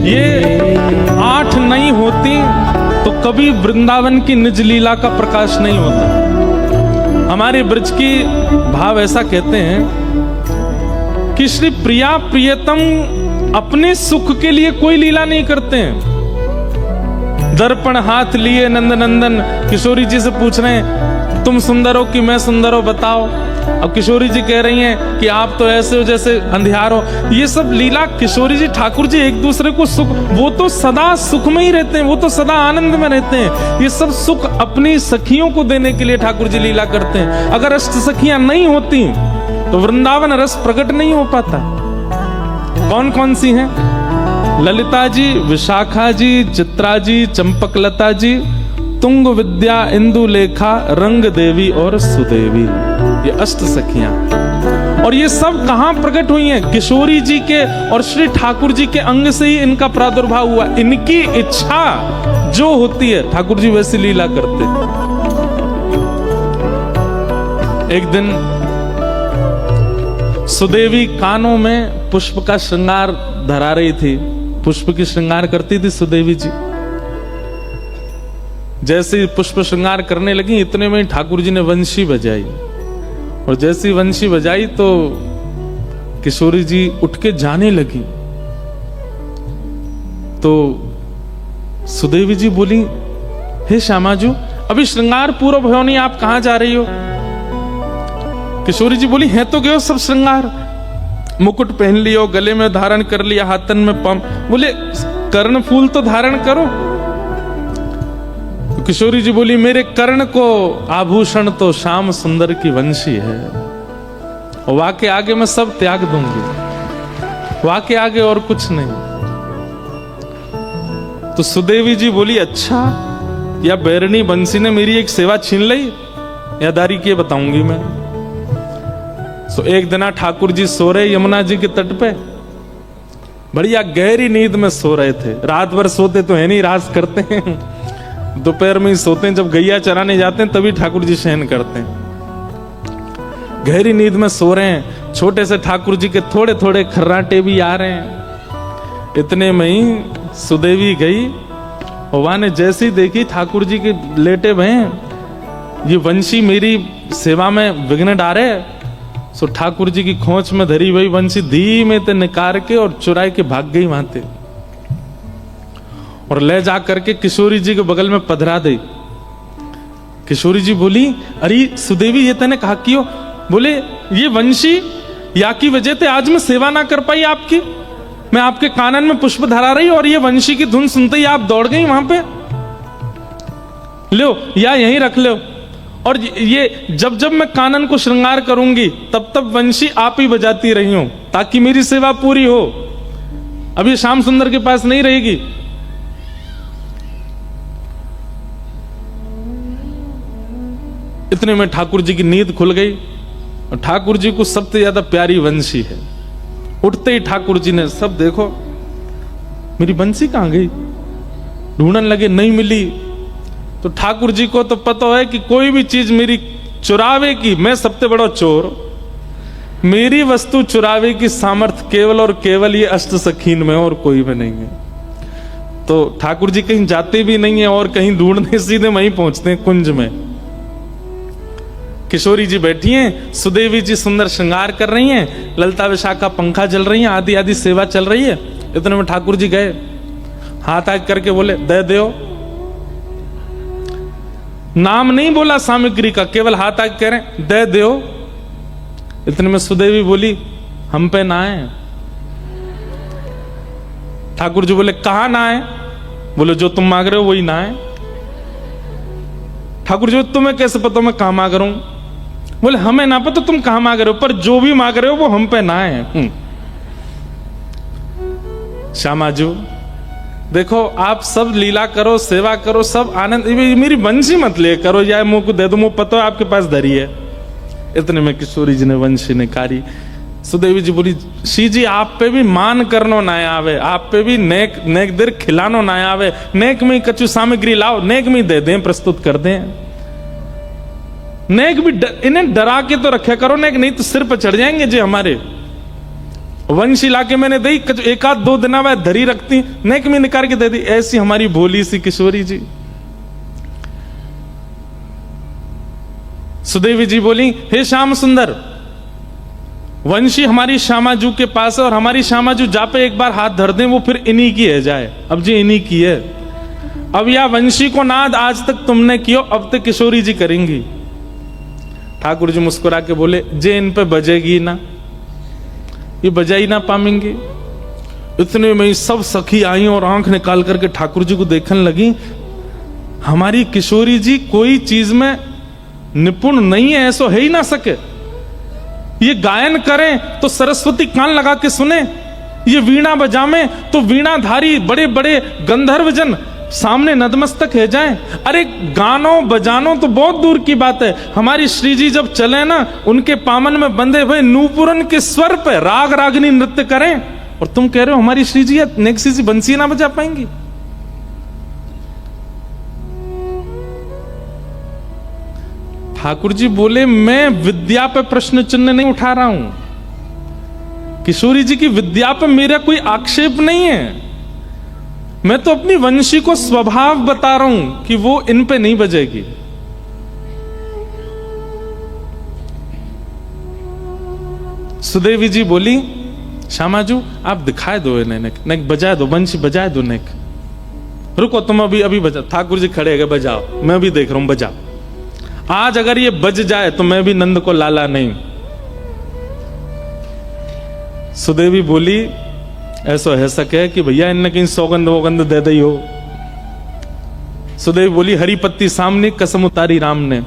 ये 8 नहीं होती तो कभी वृंदावन की निज लीला का प्रकाश नहीं होता। हमारे ब्रज की भाव ऐसा कहते हैं कि श्री प्रिया प्रियतम अपने सुख के लिए कोई लीला नहीं करते हैं। दर्पण हाथ लिए नंदनंदन किशोरी जी से पूछ रहे हैं तुम सुंदर हो कि मैं सुंदर हो बताओ। अब किशोरी जी कह रही हैं कि आप तो ऐसे हो जैसे अंधियार हो। ये सब लीला किशोरी जी ठाकुर जी एक दूसरे को सुख, वो तो सदा सुख में ही रहते हैं, वो तो सदा आनंद में रहते हैं। ये सब सुख अपनी सखियों को देने के लिए ठाकुर जी लीला करते हैं। अगर अष्ट सखियां नहीं होती तो वृंदावन रस प्रकट नहीं हो पाता। कौन कौन सी हैं? ललिता जी, विशाखा जी, चित्रा जी, चंपकलता जी, तुंग विद्या, इंदुलेखा, रंग देवी और सुदेवी। ये अष्ट सखियां, और ये सब कहां प्रकट हुई हैं? किशोरी जी के और श्री ठाकुर जी के अंग से ही इनका प्रादुर्भाव हुआ। इनकी इच्छा जो होती है ठाकुर जी वैसी लीला करते। एक दिन सुदेवी कानों में पुष्प का श्रृंगार धरा रही थी। पुष्प की श्रृंगार करती थी सुदेवी जी। जैसे पुष्प श्रृंगार करने लगी इतने में ठाकुर जी ने वंशी बजाई, और जैसी वंशी बजाई तो किशोरी जी उठ के जाने लगी। तो सुदेवी जी बोली, हे श्यामाजू अभी श्रृंगार पूरा भयो नहीं, आप कहां जा रही हो? किशोरी जी बोली, है तो गयो सब श्रृंगार, मुकुट पहन लियो, गले में धारण कर लिया, हाथन में पम। बोले कर्ण फूल तो धारण करो। किशोरी जी बोली, मेरे कर्ण को आभूषण तो श्याम सुंदर की वंशी है, और वाके आगे मैं सब त्याग दूंगी, वाके आगे और कुछ नहीं। तो सुदेवी जी बोली, अच्छा या बैरनी बंसी ने मेरी एक सेवा छीन ली या दारी की बताऊंगी मैं। तो एक दिन ठाकुर जी सो रहे यमुना जी के तट पे, बढ़िया गहरी नींद में सो रहे थे। रात भर सोते तो है नहीं, रास करते हैं, दोपहर में ही सोते हैं। जब गैया चराने जाते हैं तभी ठाकुर जी शयन करते हैं। गहरी नींद में सो रहे हैं। छोटे से ठाकुर जी के थोड़े थोड़े खर्राटे भी आ रहे हैं। इतने में ही सुदेवी गई, और वहां ने जैसी देखी ठाकुर जी के लेटे भय, ये वंशी मेरी सेवा में विघ्न डारे। सो ठाकुर जी की खोंच में धरी हुई वंशी धीमे ते निकाल के और चुराई के भाग गई वहां ते, और ले जा करके किशोरी जी के बगल में पधरा दी। किशोरी जी बोली, अरे सुदेवी ये तने कहा क्यों? बोले, ये वंशी या की वजह से आज मैं सेवा ना कर पाई आपकी। मैं आपके कानन में पुष्प धरा रही और ये वंशी की धुन सुनते ही आप दौड़ गई वहां पे। लो या यहीं रख लो, और ये जब जब मैं कानन को श्रृंगार करूंगी तब तब वंशी आप ही बजाती रही हो, ताकि मेरी सेवा पूरी हो। अब ये श्याम सुंदर के पास नहीं रहेगी। इतने में ठाकुर जी की नींद खुल गई, और ठाकुर जी को सबसे ज्यादा प्यारी वंशी है। उठते ही ठाकुर जी ने, सब देखो मेरी बंसी कहां गई, ढूंढने लगे, नहीं मिली। तो ठाकुर जी को तो पता है कि कोई भी चीज मेरी चुरावे की, मैं सबसे बड़ा चोर, मेरी वस्तु चुरावे की सामर्थ्य केवल और केवल ये अष्ट सखीन में, और कोई में नहीं है। तो ठाकुर जी कहीं जाते भी नहीं है और कहीं ढूंढने सीधे वहीं पहुंचते हैं कुंज में। किशोरी जी बैठी हैं, सुदेवी जी सुंदर श्रृंगार कर रही हैं, ललिता विशाखा पंखा जल रही हैं, आदि आदि सेवा चल रही है। इतने में ठाकुर जी गए, हाथ आग करके बोले, दे दो। नाम नहीं बोला सामग्री का, केवल हाथ आग कह रहे, दे दो। इतने में सुदेवी बोली, हम पे ना है। ठाकुर जी बोले, कहां ना है? बोले, जो तुम मांग रहे हो वही ना है। ठाकुर जी, तुम्हें कैसे पता मैं कहां मांग रहा हूं? बोले, हमें ना पता तुम कहां मांग रहे हो, पर जो भी मांग रहे हो वो हम पे ना है। श्यामाजू देखो, आप सब लीला करो, सेवा करो, सब आनंद, मेरी वंशी मत ले करो, या मुंह को दे दो, मुंह पता है आपके पास धरी है। इतने में किशोरी जी ने वंशी निकारी। सुदेवी जी बोली, शी जी आप पे भी मान करनो ना आवे, आप पे भी नेक नेक देर खिलानो ना आवे, नेक में कछु सामग्री लाओ, नेक में दे दें, प्रस्तुत कर दें। नेक भी इन्हें डरा के तो रखा करो, नेक नहीं तो सिर पर चढ़ जाएंगे जी हमारे। वंश ला के मैंने दी, एक आध 2 दिन बाद धरी रखती, नेक में निकाल के दे दी। ऐसी हमारी भोली सी किशोरी जी। सुदेवी जी बोली, हे श्याम सुंदर, वंशी हमारी श्यामाजू के पास है और हमारी श्यामाजू जा पे एक बार हाथ धर दें वो फिर इन्हीं की है जाए। अब जी इन्हीं की है। अब या वंशी को नाद आज तक तुमने कियो, अब तक किशोरी जी करेंगी। ठाकुर जी मुस्कुरा के बोले, जे इन पे बजेगी ना, ये बजा ही ना पाएंगे। इतने में सब सखी आई और आंख निकाल करके ठाकुर जी को देखने लगी। हमारी किशोरी जी कोई चीज में निपुण नहीं है, ऐसा है ही ना सके। ये गायन करें तो सरस्वती कान लगा के सुने, ये वीणा बजावे तो वीणाधारी बड़े बड़े गंधर्वजन सामने नतमस्तक है जाएं। अरे गानों बजानों तो बहुत दूर की बात है, हमारी श्री जी जब चले ना, उनके पामन में बंधे हुए नूपुरन के स्वर पे राग रागनी नृत्य करें, और तुम कह रहे हो हमारी श्री जी नेक्सी सी बंसी ना बजा पाएंगी। ठाकुर जी बोले, मैं विद्या पे प्रश्न चिन्ह नहीं उठा रहा हूं, किशोरी जी की विद्या पे मेरा कोई आक्षेप नहीं है। मैं तो अपनी वंशी को स्वभाव बता रहा हूं कि वो इन पे नहीं बजेगी। सुदेवी जी बोली, श्यामाजू आप दिखाए दो इन्हें, नेक बजाए दो, वंशी बजाए दो नेक। रुको तुम अभी बजा। ठाकुर जी खड़े गए, बजाओ, मैं भी देख रहा हूं, बजाओ। आज अगर ये बज जाए तो मैं भी नंद को लाला नहीं। सुदेवी बोली, ऐसा है सके कि भैया इनने कहीं सौगंध वोगंध दे दी हो। सुदेवी बोली, हरी पत्ती सामने कसम उतारी राम ने।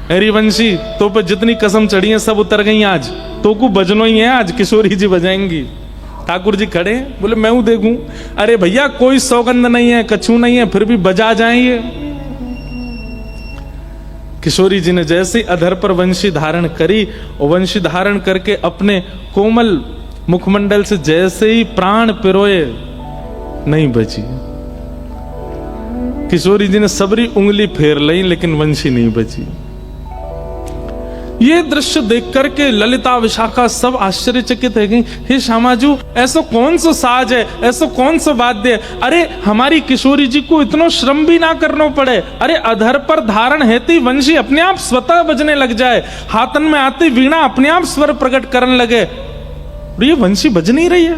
हरिवंशी तो पे जितनी कसम चढ़ी है सब उतर गई आज, तो को बजनो ही है आज, किशोरी जी बजाएंगी। ठाकुर जी खड़े बोले, मैं हूं देखूं। अरे भैया कोई सौगंध नहीं है, कछु नहीं है, फिर भी बजा जाएंगे। किशोरी जी ने जैसे अधर पर वंशी धारण करी और वंशी धारण करके अपने कोमल मुखमंडल से जैसे ही प्राण पिरोए, नहीं बची। किशोरी जी ने सबरी उंगली फेर ली लेकिन वंशी नहीं बची। ये दृश्य देख करके ललिता विशाखा सब आश्चर्यचकित है गई। हे श्यामाजू, ऐसा कौन सा साज है, ऐसा कौन सा वाद्य है? अरे हमारी किशोरी जी को इतना श्रम भी ना करना पड़े। अरे अधर पर धारण हेती वंशी अपने आप स्वतः बजने लग जाए, हाथन में आती वीणा अपने आप स्वर प्रकट करने लगे, और ये वंशी बज नहीं रही है।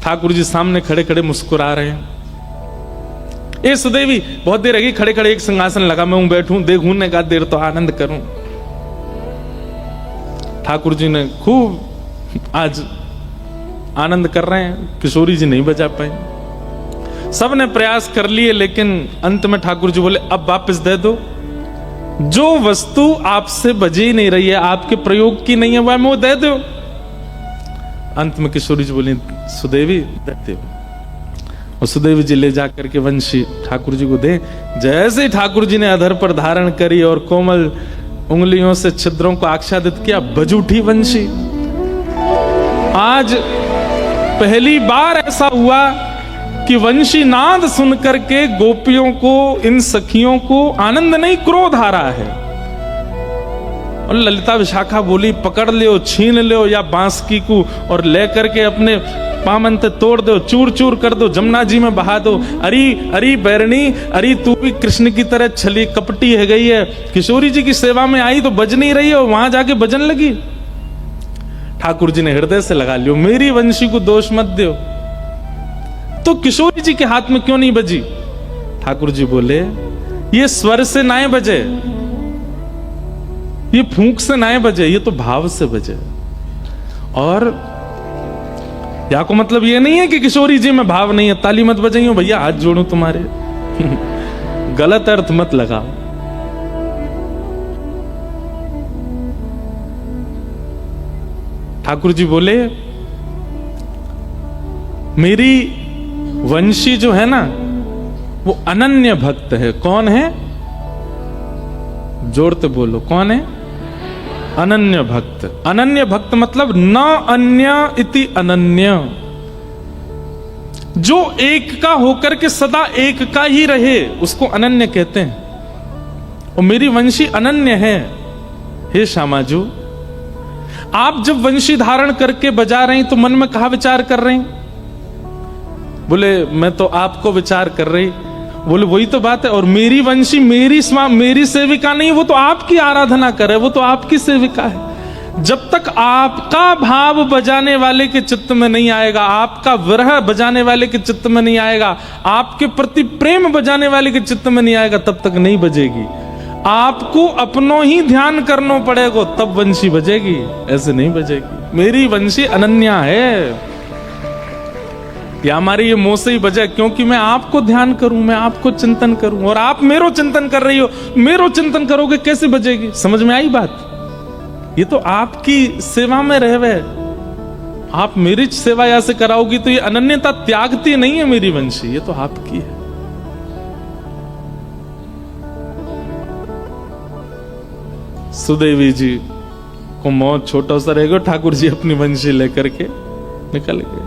ठाकुर जी सामने खड़े खड़े मुस्कुरा रहे हैं। ए सुदेवी, बहुत देर रही खड़े खड़े, एक सिंहासन लगा, मैं हूं बैठूं, देखूं ने कहा देर तो आनंद करूं। ठाकुर जी ने खूब आज आनंद कर रहे हैं, किशोरी जी नहीं बजा पाए। सब ने प्रयास कर लिए लेकिन अंत में ठाकुर जी बोले, अब वापस दे दो, जो वस्तु आपसे बजी ही नहीं रही है, आपके प्रयोग की नहीं है, वह वो दे दो। अंत में किशोरी जी बोली, सुदेवी देते हो। और सुदेवी जी ले जाकर के वंशी ठाकुर जी को दे। जैसे ही ठाकुर जी ने अधर पर धारण करी और कोमल उंगलियों से छिद्रों को आच्छादित किया, बज उठी वंशी। आज पहली बार ऐसा हुआ कि वंशी नाद सुन करके गोपियों को, इन सखियों को आनंद नहीं क्रोध आ रहा है। और ललिता विशाखा बोली, पकड़ लो, छीन लो या बांसुरी को और लेकर के अपने पामन ते तोड़ दो, चूर चूर कर दो, जमुना जी में बहा दो। अरे अरे बैरनी, अरे तू भी कृष्ण की तरह छली कपटी है गई है, किशोरी जी की सेवा में आई तो बज नहीं रही है, वहां जाके बजन लगी। ठाकुर जी ने हृदय से लगा लियो, मेरी वंशी को दोष मत दो, तो किशोरी जी के हाथ में क्यों नहीं बजी? ठाकुर जी बोले, ये स्वर से ना बजे, ये फूंक से ना बजे, ये तो भाव से बजे। और या को मतलब ये नहीं है कि किशोरी जी में भाव नहीं है, ताली मत बजाइयो भैया, हाथ जोड़ू तुम्हारे। गलत अर्थ मत लगाओ। ठाकुर जी बोले, मेरी वंशी जो है ना वो अनन्य भक्त है। कौन है? जोड़ते बोलो, कौन है? अनन्य भक्त। अनन्य भक्त मतलब न अन्य इति अनन्य, जो एक का होकर के सदा एक का ही रहे उसको अनन्य कहते हैं। और मेरी वंशी अनन्य है। हे श्यामाजू, आप जब वंशी धारण करके बजा रहे हैं तो मन में कहा विचार कर रहे हैं? बोले मैं तो आपको विचार कर रही। बोले वही तो बात है। और मेरी वंशी मेरी सेविका नहीं, वो तो आपकी आराधना करे, वो तो आपकी सेविका है। जब तक आपका भाव बजाने वाले के चित्त में नहीं आएगा, आपका विरह बजाने वाले के चित्त में नहीं आएगा, आपके प्रति प्रेम बजाने वाले के चित्त में नहीं आएगा, तब तक नहीं बजेगी। आपको अपनो ही ध्यान करना पड़ेगा, तब वंशी बजेगी, ऐसे नहीं बजेगी। मेरी वंशी अनन्या है। या हमारी ये मुंह से ही बजे क्योंकि मैं आपको ध्यान करूं, मैं आपको चिंतन करूं, और आप मेरो चिंतन कर रही हो, मेरो चिंतन करोगे, कैसे बजेगी? समझ में आई बात? ये तो आपकी सेवा में रहवे, आप मेरी सेवा या से कराओगी तो ये अनन्यता त्यागती नहीं है मेरी वंशी, ये तो आपकी है। सुदेवी जी को मौत छोटा सा रहेगा, ठाकुर जी अपनी वंशी लेकर के निकल गए।